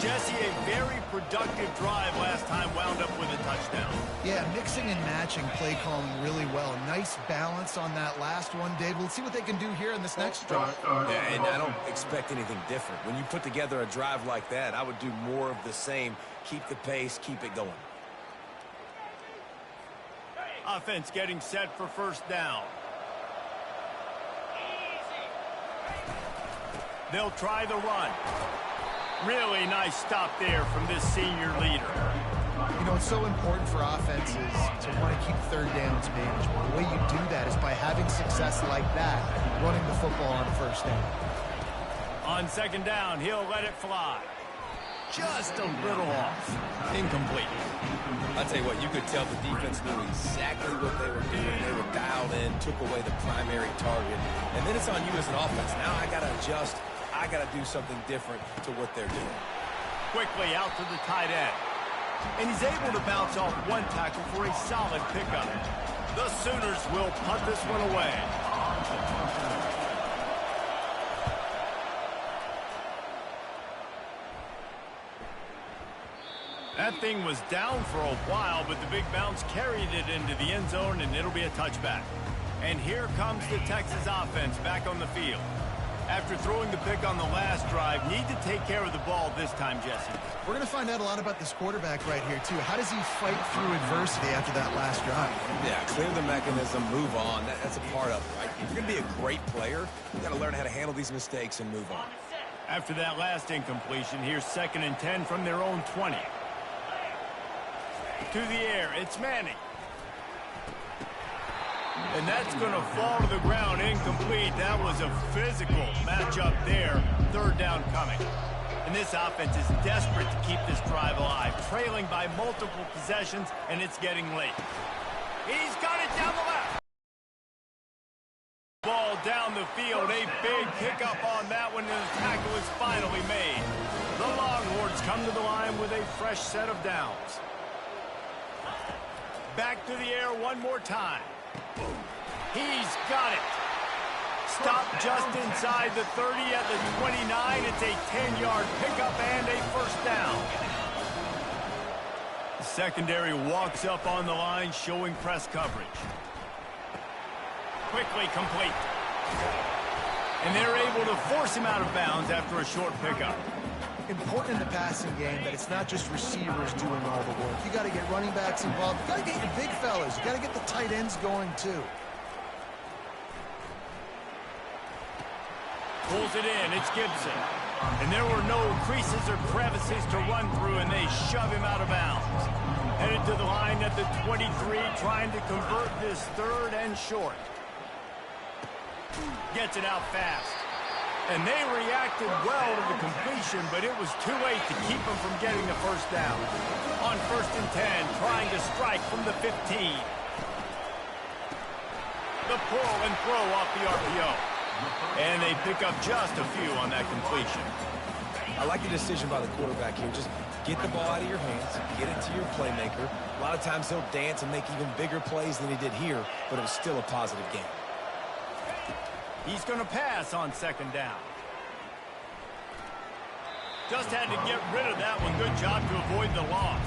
Jesse, a very productive drive last time, wound up with a touchdown. Yeah, mixing and matching play calling really well. Nice balance on that last one, David. Let's see what they can do here in this next drive. Yeah, and I don't expect anything different. When you put together a drive like that, I would do more of the same. Keep the pace, keep it going. Offense getting set for first down. They'll try the run. Really nice stop there from this senior leader. You know, it's so important for offenses to want to keep 3rd downs manageable. The way you do that is by having success like that, running the football on 1st down. On 2nd down, he'll let it fly. Just a little off. Incomplete. I'll tell you what, you could tell the defense knew exactly what they were doing. They were dialed in, took away the primary target. And then it's on you as an offense. Now I got to adjust. I got to do something different to what they're doing. Quickly out to the tight end. And he's able to bounce off one tackle for a solid pickup. The Sooners will punt this one away. That thing was down for a while, but the big bounce carried it into the end zone, and it'll be a touchback. And here comes the Texas offense back on the field. After throwing the pick on the last drive, need to take care of the ball this time, Jesse. We're going to find out a lot about this quarterback right here, too. How does he fight through adversity after that last drive? Yeah, clear the mechanism, move on. That's a part of it, right? If you're going to be a great player, you got to learn how to handle these mistakes and move on. After that last incompletion, here's 2nd and 10 from their own 20. To the air, it's Manning. And that's going to fall to the ground incomplete. That was a physical matchup there. 3rd down coming. And this offense is desperate to keep this drive alive, trailing by multiple possessions, and it's getting late. He's got it down the left. Ball down the field. A big pickup on that one, and the tackle is finally made. The Longhorns come to the line with a fresh set of downs. Back to the air one more time. He's got it. Stopped just inside the 30 at the 29. It's a 10-yard pickup and a first down. The secondary walks up on the line, showing press coverage. Quickly complete. And they're able to force him out of bounds after a short pickup. Important in the passing game that it's not just receivers doing all the work. You got to get running backs involved. You got to get your big fellas. You got to get the tight ends going too. Pulls it in. It's Gibson. And there were no creases or crevices to run through, and they shove him out of bounds. Headed to the line at the 23, trying to convert this 3rd and short. Gets it out fast. And they reacted well to the completion, but it was too late to keep them from getting the first down. On 1st and 10, trying to strike from the 15. The pull and throw off the RPO. And they pick up just a few on that completion. I like the decision by the quarterback here. Just get the ball out of your hands, get it to your playmaker. A lot of times he'll dance and make even bigger plays than he did here, but it was still a positive game. He's going to pass on 2nd down. Just had to get rid of that one. Good job to avoid the loss.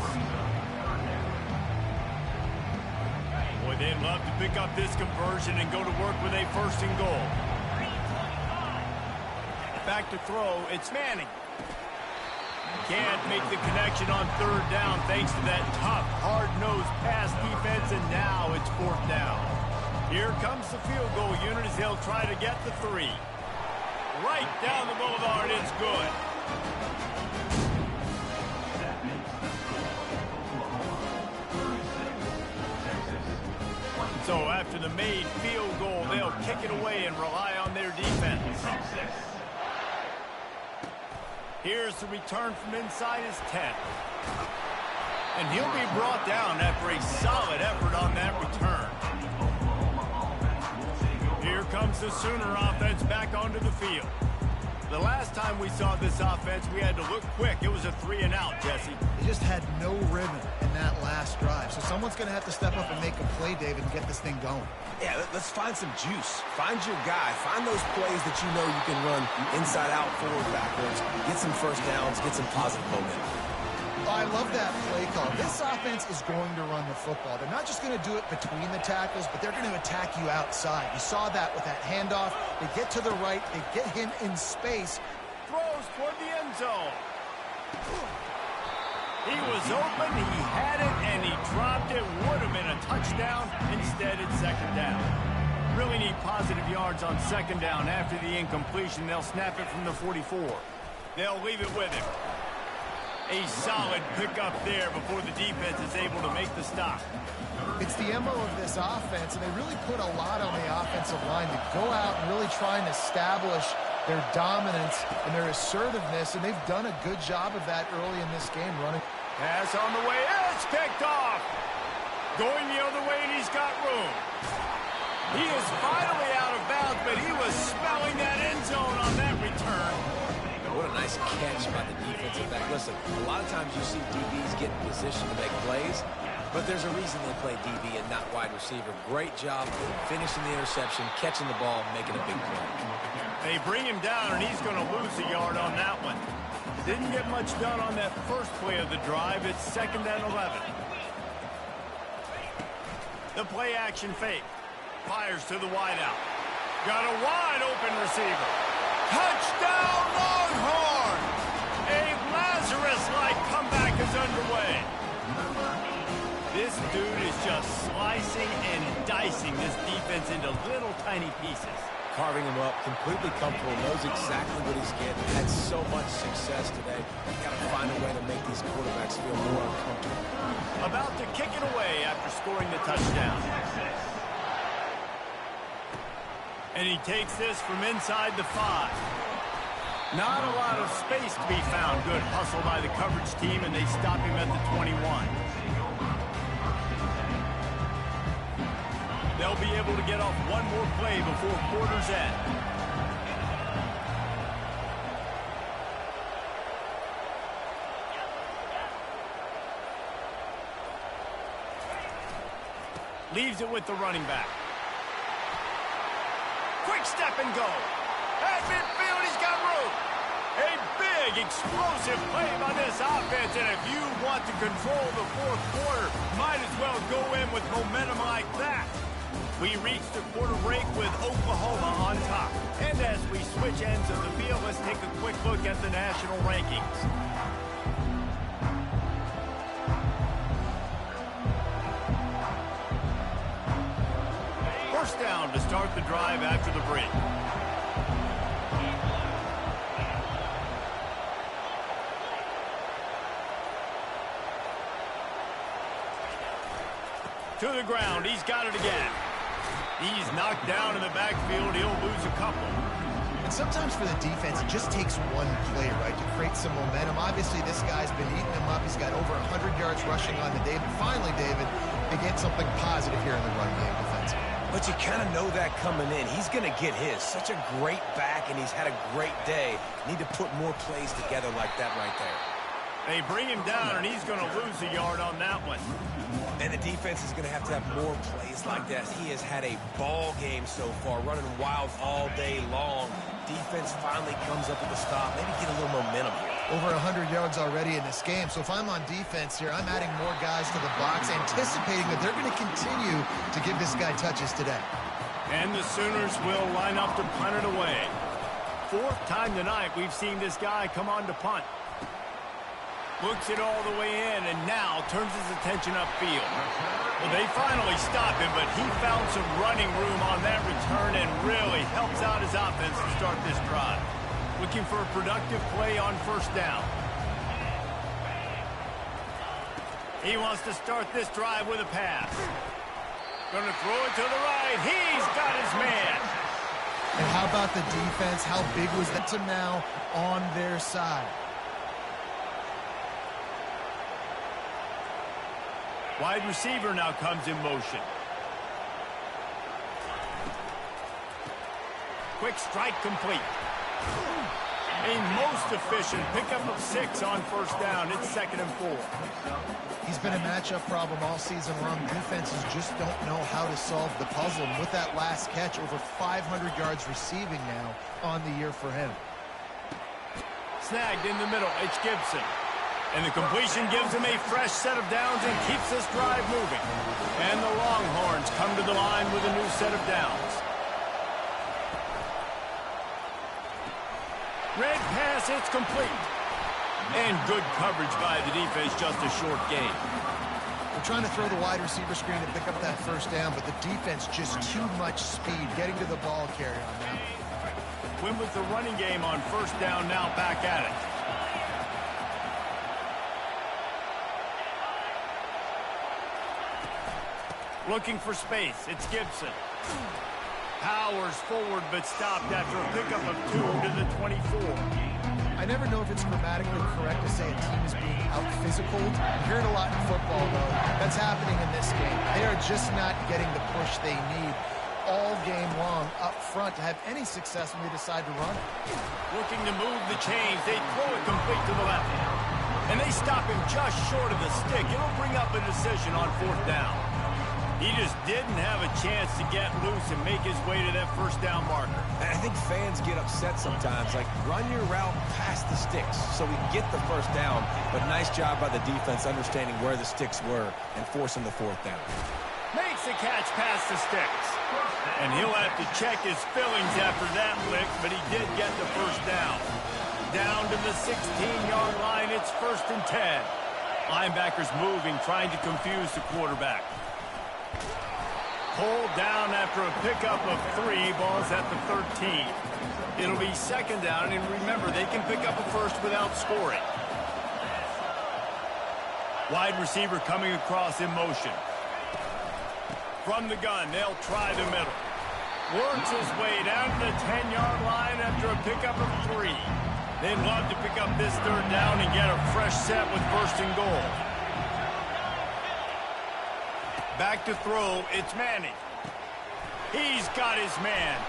Boy, They'd love to pick up this conversion and go to work with a 1st and goal. Back to throw, it's Manning. Can't make the connection on 3rd down thanks to that tough, hard-nosed pass defense, and now it's 4th down. Here comes the field goal unit as they'll try to get the 3. Right down the boulevard, it's good. So after the made field goal, they'll kick it away and rely on their defense. Here's the return from inside his 10. And he'll be brought down after a solid effort on that return. Here comes the Sooner offense back onto the field. The last time we saw this offense, we had to look quick. It was a 3-and-out, Jesse. They just had no rhythm in that last drive. So someone's going to have to step up and make a play, David, and get this thing going. Yeah, let's find some juice. Find your guy. Find those plays that you know you can run inside out, forward, backwards. Get some 1st downs. Get some positive momentum. I love that play call. This offense is going to run the football. They're not just going to do it between the tackles, but they're going to attack you outside. You saw that with that handoff. They get to the right. They get him in space. Throws toward the end zone. He was open, he had it, and he dropped it. Would have been a touchdown. Instead, it's 2nd down. Really need positive yards on 2nd down. After the incompletion, they'll snap it from the 44. They'll leave it with him. A solid pickup there before the defense is able to make the stop. It's the MO of this offense, and they really put a lot on the offensive line to go out and really try and establish their dominance and their assertiveness, and they've done a good job of that early in this game running. Pass on the way, it's picked off. Going the other way, and he's got room. He is finally out of bounds, but he was smelling that end zone on that return. What a nice catch by the defensive back. Listen, a lot of times you see DBs get in position to make plays, but there's a reason they play DB and not wide receiver. Great job finishing the interception, catching the ball, making a big play. They bring him down, and he's going to lose a yard on that one. Didn't get much done on that first play of the drive. It's 2nd and 11. The play action fake. Fires to the wideout. Got a wide open receiver. Touchdown Longhorn! A Lazarus-like comeback is underway. This dude is just slicing and dicing this defense into little tiny pieces. Carving him up, completely comfortable, knows exactly what he's getting. Had so much success today. Got to find a way to make these quarterbacks feel more uncomfortable. About to kick it away after scoring the touchdown. And he takes this from inside the 5. Not a lot of space to be found. Good hustle by the coverage team, and they stop him at the 21. They'll be able to get off one more play before quarter's end. Leaves it with the running back. Quick step and go. At midfield, he's got room. A big, explosive play by this offense, and if you want to control the 4th quarter, might as well go in with momentum like that. We reach the quarter break with Oklahoma on top. And as we switch ends of the field, let's take a quick look at the national rankings. First down to start the drive after the break. To the ground, he's got it again. He's knocked down in the backfield. He'll lose a couple. And sometimes for the defense, it just takes one play, right, to create some momentum. Obviously, this guy's been eating him up. He's got over 100 yards rushing on to David. Finally, David, they get something positive here in the run game defensively. But you kind of know that coming in. He's going to get his. Such a great back, and he's had a great day. Need to put more plays together like that right there. They bring him down, and he's going to lose a yard on that one. And the defense is going to have more plays like that. He has had a ball game so far, running wild all day long. Defense finally comes up with a stop. Maybe get a little momentum here. over 100 yards already in this game. So if I'm on defense here, I'm adding more guys to the box, anticipating that they're going to continue to give this guy touches today. And the Sooners will line up to punt it away. Fourth time tonight we've seen this guy come on to punt. Looks it all the way in and now turns his attention upfield. Well, they finally stop him, but he found some running room on that return and really helps out his offense to start this drive. Looking for a productive play on first down. He wants to start this drive with a pass. Going to throw it to the right. He's got his man. And how about the defense? How big was that to now on their side? Wide receiver now comes in motion. Quick strike complete. A most efficient pickup of 6 on first down. It's 2nd and 4. He's been a matchup problem all season long. Defenses just don't know how to solve the puzzle. And with that last catch, over 500 yards receiving now on the year for him. Snagged in the middle. It's Gibson. And the completion gives him a fresh set of downs and keeps this drive moving. And the Longhorns come to the line with a new set of downs. Red pass, it's complete. And good coverage by the defense, just a short gain. They're trying to throw the wide receiver screen to pick up that first down, but the defense just too much speed getting to the ball carrier on that. Win with the running game on first down, now back at it. Looking for space. It's Gibson. Powers forward, but stopped after a pickup of 2 to the 24. I never know if it's grammatically correct to say a team is being out-physical. You hear it a lot in football, though. That's happening in this game. They are just not getting the push they need all game long up front to have any success when they decide to run it. Looking to move the chains. They throw it complete to the left. And they stop him just short of the stick. It'll bring up a decision on 4th down. He just didn't have a chance to get loose and make his way to that first down marker. And I think fans get upset sometimes, like run your route past the sticks so we get the first down. But nice job by the defense understanding where the sticks were and forcing the 4th down. Makes the catch past the sticks. And he'll have to check his fillings after that lick, but he did get the first down. Down to the 16-yard line, it's 1st and 10. Linebackers moving, trying to confuse the quarterback. Pulled down after a pickup of 3, balls at the 13. It'll be 2nd down, and remember, they can pick up a first without scoring. Wide receiver coming across in motion. From the gun, they'll try the middle. Works his way down to the 10-yard line after a pickup of 3. They'd love to pick up this 3rd down and get a fresh set with 1st and goal. Back to throw, it's Manning. He's got his man.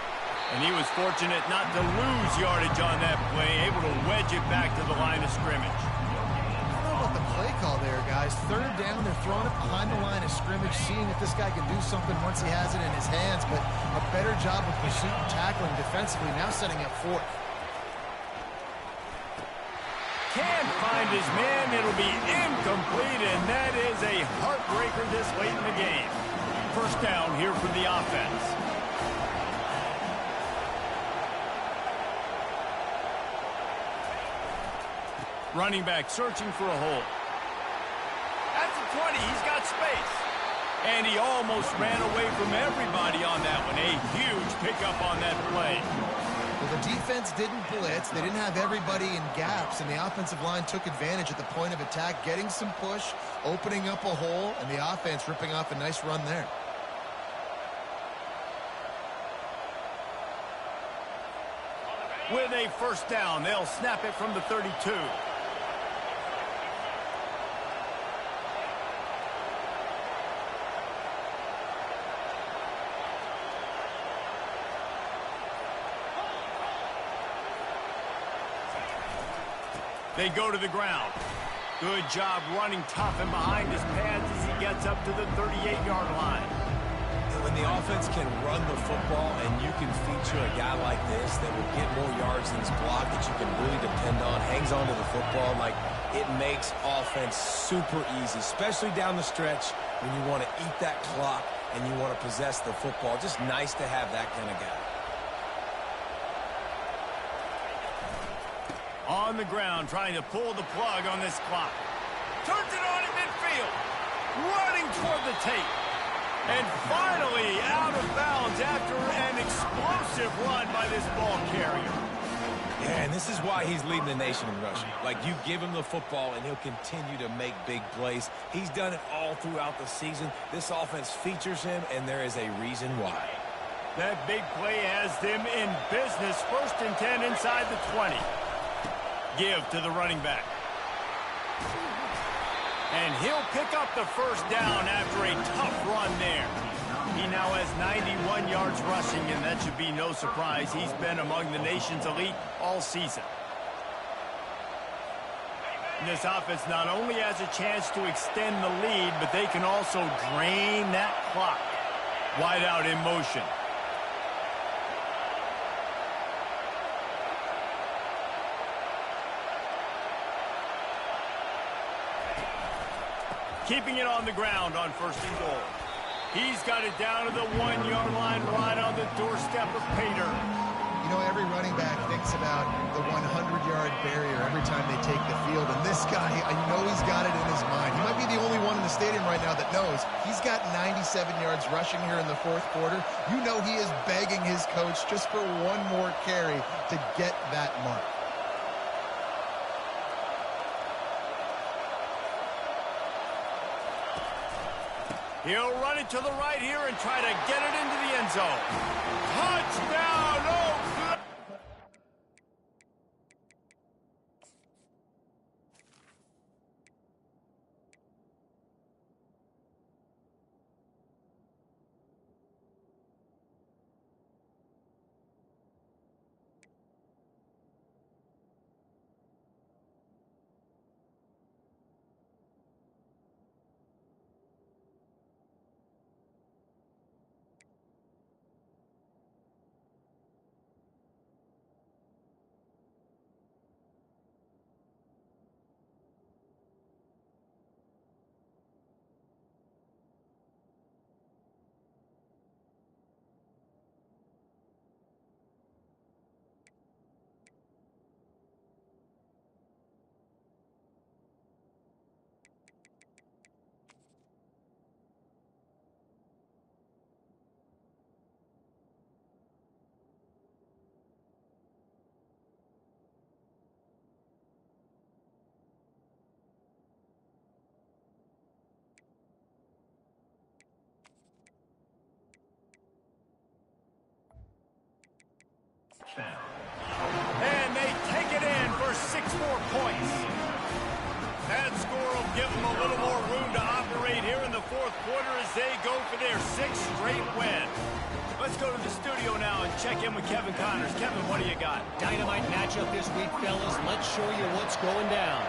And he was fortunate not to lose yardage on that play, able to wedge it back to the line of scrimmage. I don't know about the play call there, guys. 3rd down, they're throwing it behind the line of scrimmage, seeing if this guy can do something once he has it in his hands, but a better job of pursuit and tackling defensively, now setting up 4th. Can't find his man. It'll be incomplete, and that is a heartbreaker this late in the game. First down here for the offense. Running back searching for a hole. At the 20, he's got space. And he almost ran away from everybody on that one. A huge pickup on that play. Well, the defense didn't blitz. They didn't have everybody in gaps, and the offensive line took advantage at the point of attack, getting some push, opening up a hole, and the offense ripping off a nice run there. With a first down, they'll snap it from the 32. They go to the ground. Good job running tough and behind his pads as he gets up to the 38-yard line. When the offense can run the football and you can feature a guy like this that will get more yards than his block that you can really depend on, hangs onto the football, like it makes offense super easy, especially down the stretch when you want to eat that clock and you want to possess the football. Just nice to have that kind of guy. On the ground, trying to pull the plug on this clock. Turns it on in midfield. Running toward the tape. And finally out of bounds after an explosive run by this ball carrier. Yeah, and this is why he's leading the nation in rushing. Like, you give him the football, and he'll continue to make big plays. He's done it all throughout the season. This offense features him, and there is a reason why. That big play has them in business. 1st and 10 inside the 20. Give to the running back. And he'll pick up the first down after a tough run there. He now has 91 yards rushing, and that should be no surprise. He's been among the nation's elite all season. And this offense not only has a chance to extend the lead, but they can also drain that clock. Wide out in motion. Keeping it on the ground on 1st and goal. He's got it down to the 1-yard line right on the doorstep of Pater. You know, every running back thinks about the 100-yard barrier every time they take the field. And this guy, I know he's got it in his mind. He might be the only one in the stadium right now that knows he's got 97 yards rushing here in the 4th quarter. You know he is begging his coach just for one more carry to get that mark. He'll run it to the right here and try to get it into the end zone. Touchdown, Oakland! And they take it in for 6 more points. That score will give them a little more room to operate here in the 4th quarter as they go for their 6th straight win. Let's go to the studio now and check in with Kevin Connors. Kevin, what do you got? Dynamite matchup this week, fellas. Let's show you what's going down.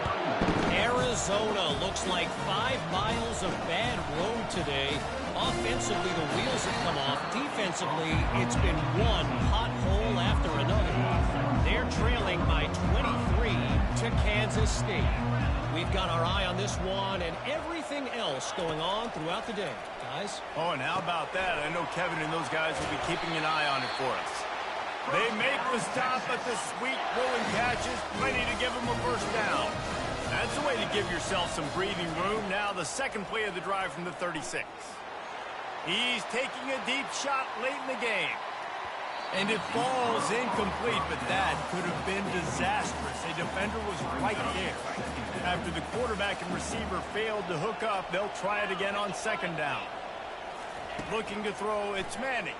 Arizona looks like 5 miles of bad road today. Offensively, the wheels have come off. Defensively, it's been one pothole after another. They're trailing by 23 to Kansas State. We've got our eye on this one and everything else going on throughout the day. Guys? Oh, and how about that? I know Kevin and those guys will be keeping an eye on it for us. They make the stop, but the sweet rolling catch is plenty to give them a first down. That's a way to give yourself some breathing room. Now the second play of the drive from the 36. He's taking a deep shot late in the game. And it falls incomplete, but that could have been disastrous. A defender was right there. After the quarterback and receiver failed to hook up, they'll try it again on 2nd down. Looking to throw, it's Manning.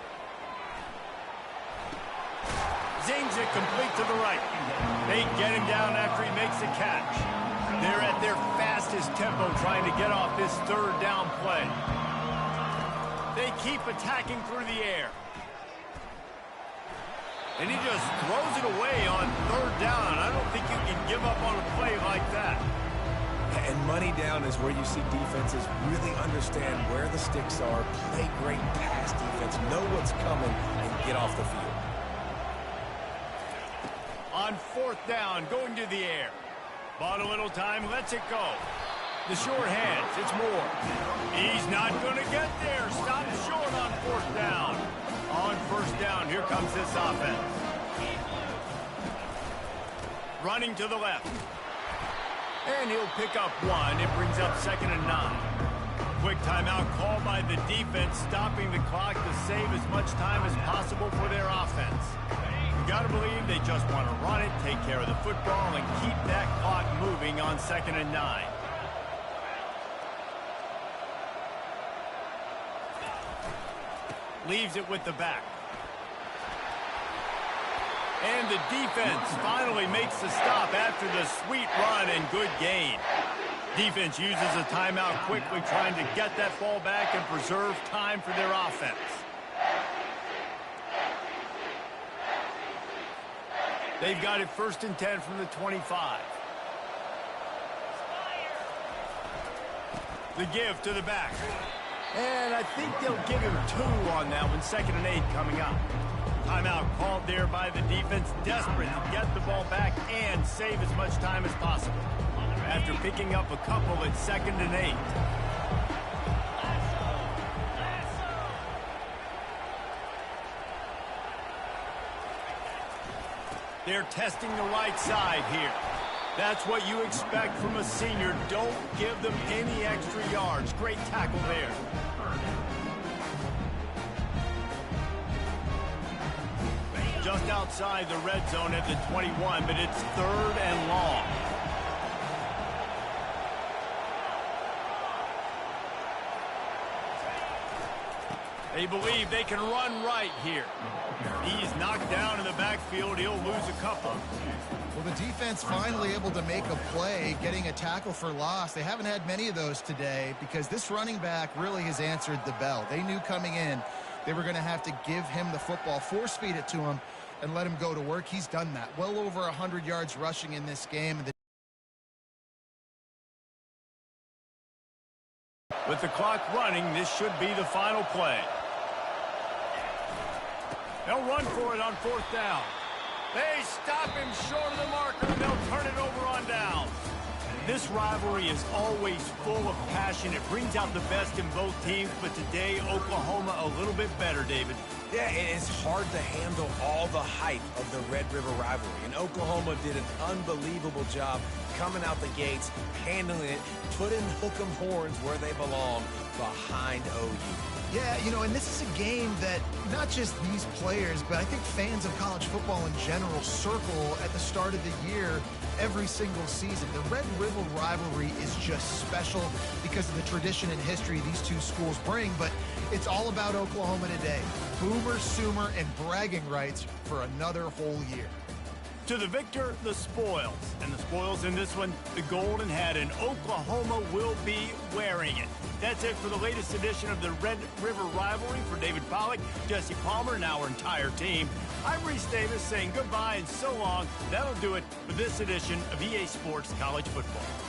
Zings it complete to the right. They get him down after he makes a catch. They're at their fastest tempo trying to get off this 3rd down play. They keep attacking through the air. And he just throws it away on 3rd down. I don't think you can give up on a play like that. And money down is where you see defenses really understand where the sticks are, play great pass defense, know what's coming, and get off the field. On fourth down, going to the air. Bought a little time, lets it go. The short hands, it's Moore. He's not going to get there. Stop short on fourth down. On first down, here comes this offense. Running to the left. And he'll pick up one. It brings up 2nd and 9. Quick timeout called by the defense, stopping the clock to save as much time as possible for their offense. You got to believe they just want to run it, take care of the football, and keep that clock moving on 2nd and 9. Leaves it with the back. And the defense finally makes the stop after the sweet run and good gain. Defense uses a timeout quickly, trying to get that ball back and preserve time for their offense. They've got it 1st and 10 from the 25. The give to the back. And I think they'll give him 2 on that one. 2nd and 8 coming up. Timeout called there by the defense, desperate to get the ball back and save as much time as possible. After picking up a couple at 2nd and 8. They're testing the right side here. That's what you expect from a senior. Don't give them any extra yards. Great tackle there. Just outside the red zone at the 21, but it's 3rd and long. They believe they can run right here. He's knocked down in the backfield. He'll lose a couple. Well, the defense finally able to make a play, getting a tackle for loss. They haven't had many of those today because this running back really has answered the bell. They knew coming in they were going to have to give him the football, force feed it to him, and let him go to work. He's done that. Well over 100 yards rushing in this game. With the clock running, this should be the final play. They'll run for it on 4th down. They stop him short of the marker, and they'll turn it over on down. This rivalry is always full of passion. It brings out the best in both teams, but today, Oklahoma a little bit better, David. Yeah, it's hard to handle all the hype of the Red River rivalry, and Oklahoma did an unbelievable job coming out the gates, handling it, putting hook'em horns where they belong, behind OU. Yeah, you know, and this is a game that not just these players, but I think fans of college football in general circle at the start of the year every single season. The Red River rivalry is just special because of the tradition and history these two schools bring, but it's all about Oklahoma today. Boomer, Sooner, and bragging rights for another whole year. To the victor, the spoils. And the spoils in this one, the golden hat, and Oklahoma will be wearing it. That's it for the latest edition of the Red River Rivalry. For David Pollack, Jesse Palmer, and our entire team, I'm Reese Davis saying goodbye and so long. That'll do it for this edition of EA Sports College Football.